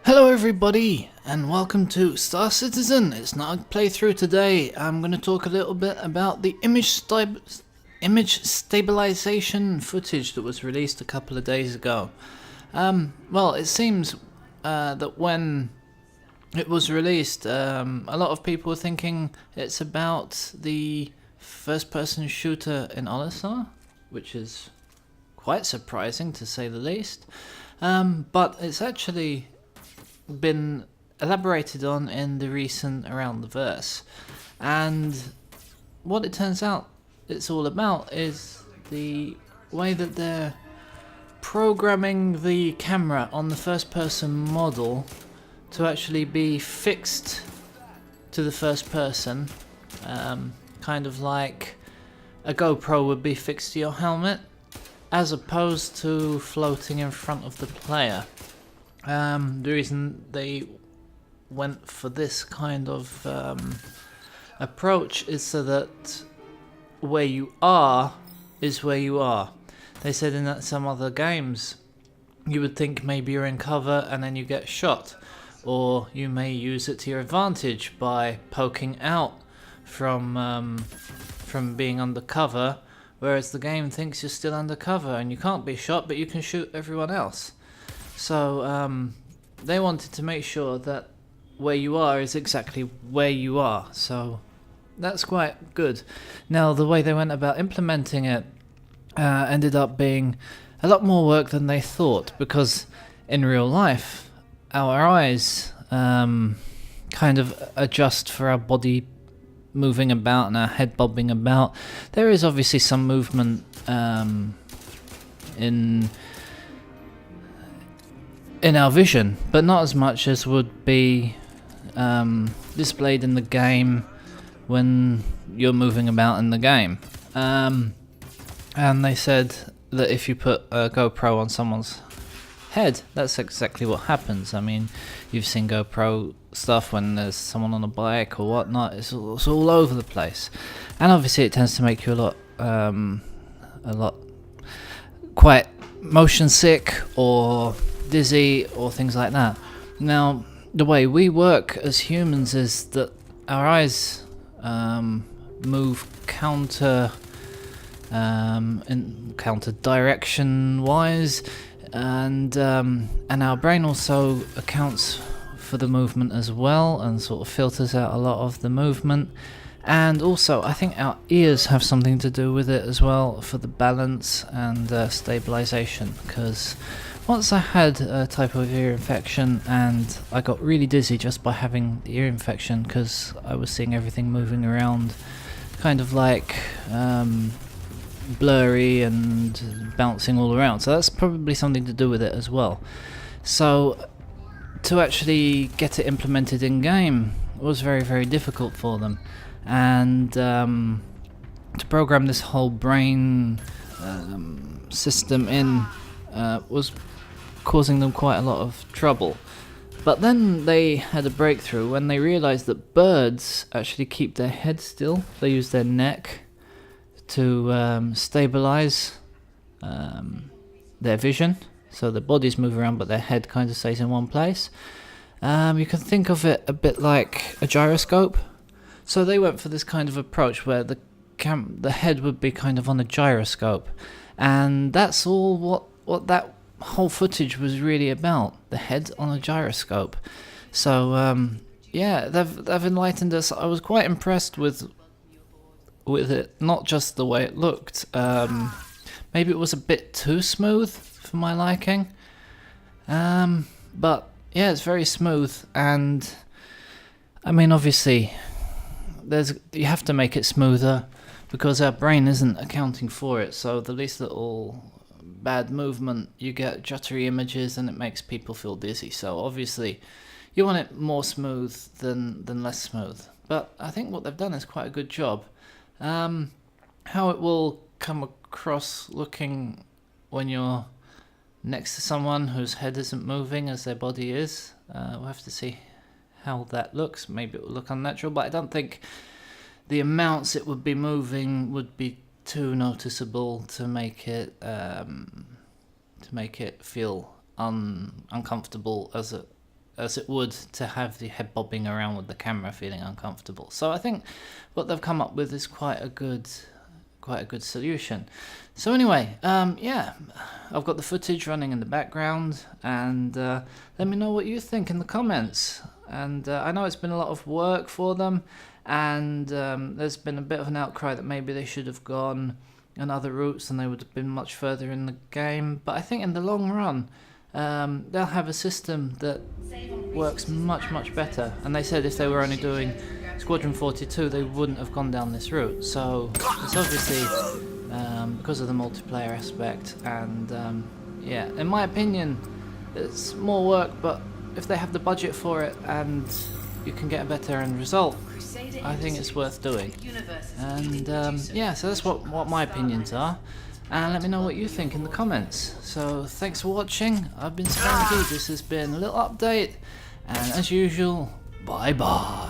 Hello everybody, and welcome to Star Citizen. It's not a playthrough today. I'm going to talk a little bit about the image stabilization footage that was released a couple of days ago. Well, it seems that when it was released, a lot of people were thinking it's about the first-person shooter in Olisar, which is quite surprising to say the least. But it's actually been elaborated on in the recent Around the Verse, and what it turns out it's all about is the way that they're programming the camera on the first person model to actually be fixed to the first person, kind of like a GoPro would be fixed to your helmet, as opposed to floating in front of the player. The reason they went for this kind of approach is so that where you are is where you are. They said in that some other games you would think maybe you're in cover and then you get shot, or you may use it to your advantage by poking out from being undercover, whereas the game thinks you're still undercover and you can't be shot but you can shoot everyone else. So they wanted to make sure that where you are is exactly where you are, so that's quite good. Now, the way they went about implementing it ended up being a lot more work than they thought, because in real life our eyes kind of adjust for our body moving about and our head bobbing about. There is obviously some movement in our vision, but not as much as would be displayed in the game when you're moving about in the game. And they said that if you put a GoPro on someone's head, that's exactly what happens. I mean, you've seen GoPro stuff when there's someone on a bike or whatnot. It's all over the place, and obviously it tends to make you a lot quite motion sick or dizzy or things like that. Now, the way we work as humans is that our eyes move counter direction wise, and our brain also accounts for the movement as well and sort of filters out a lot of the movement. And also, I think our ears have something to do with it as well, for the balance and stabilization, because once I had a type of ear infection and I got really dizzy just by having the ear infection, because I was seeing everything moving around kind of like blurry and bouncing all around, so that's probably something to do with it as well. So to actually get it implemented in game was very, very difficult for them, and to program this whole brain system in was causing them quite a lot of trouble. But then they had a breakthrough when they realized that birds actually keep their head still. They use their neck to stabilize their vision, so their bodies move around but their head kind of stays in one place. You can think of it a bit like a gyroscope. So they went for this kind of approach where the head would be kind of on a gyroscope, and that's all what that whole footage was really about, the head on a gyroscope. So yeah, they've enlightened us. I was quite impressed with it, not just the way it looked. Maybe it was a bit too smooth for my liking, but yeah, it's very smooth. And I mean, obviously you have to make it smoother because our brain isn't accounting for it, so the least little bad movement, you get jittery images and it makes people feel dizzy. So obviously you want it more smooth than less smooth, but I think what they've done is quite a good job. How it will come across looking when you're next to someone whose head isn't moving as their body is, we'll have to see how that looks. Maybe it will look unnatural, but I don't think the amounts it would be moving would be too noticeable to make it feel uncomfortable as as it would to have the head bobbing around with the camera feeling uncomfortable. So I think what they've come up with is quite a good solution. So anyway, yeah, I've got the footage running in the background, and let me know what you think in the comments. And I know it's been a lot of work for them, and there's been a bit of an outcry that maybe they should have gone on other routes and they would have been much further in the game. But I think in the long run, they'll have a system that works much better. And they said if they were only doing Squadron 42, they wouldn't have gone down this route. So it's obviously because of the multiplayer aspect, and yeah, in my opinion, it's more work, but if they have the budget for it and you can get a better end result, I think it's worth doing. And yeah, so that's what my opinions are. And let me know what you think in the comments. So thanks for watching. I've been Spanky. This has been a little update, and as usual, bye bye.